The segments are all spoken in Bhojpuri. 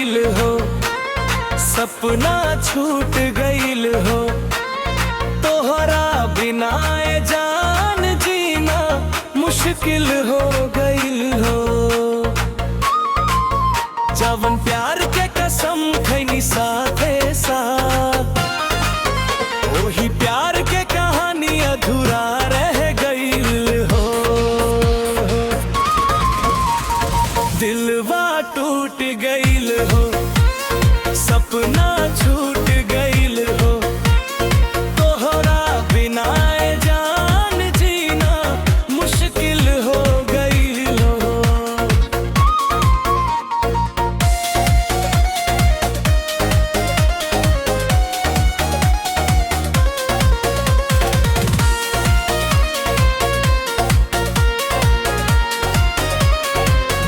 गईल हो, सपना छूट गईल हो। तोहरा बिना ए जान जीना मुश्किल हो गईल हो। जवन प्यार के कसम खैनी साथे साथ, वही प्यार के कहानी अधूरा रह गईल हो। दिलवा टूट गईल हो, सपना छूट गईल हो। तोहरा बिना ए जान जीना मुश्किल हो गईल हो।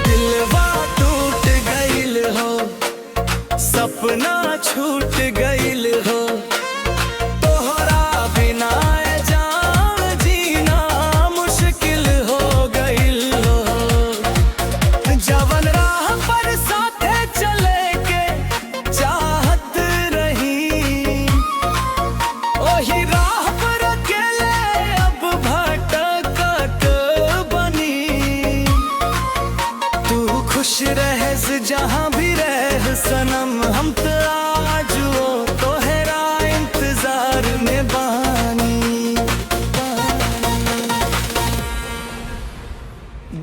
दिलवा टूट गईल हो, सपना छूट गईल हो। तोहरा बिना ए जान जीना मुश्किल हो गईल हो। जवन राह पर साथे चले के चाहत रही, ओही राह पर अकेले अब भटकत बनी। तू खुश रह जहाँ भी रह सनम, हम तो आजुओ तोहरा इंतजार में बानी।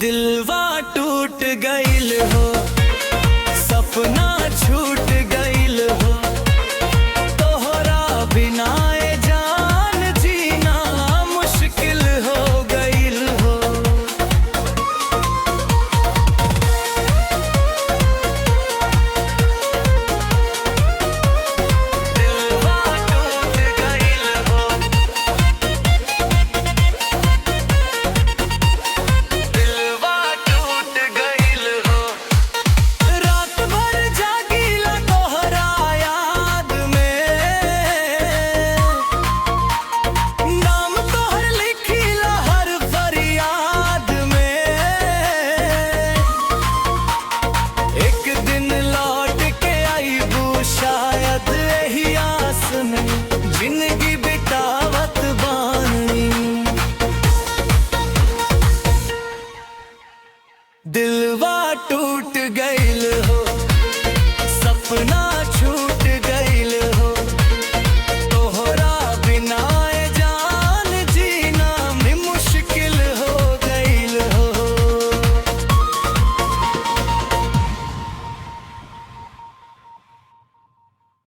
दिलवा टूट गईल हो, सपना छूट गईल हो। तोहरा बिना ए जान जीना मुश्किल हो गईल हो। जिंदगी बितावत बानी, दिलवा टूट गईल हो, सपना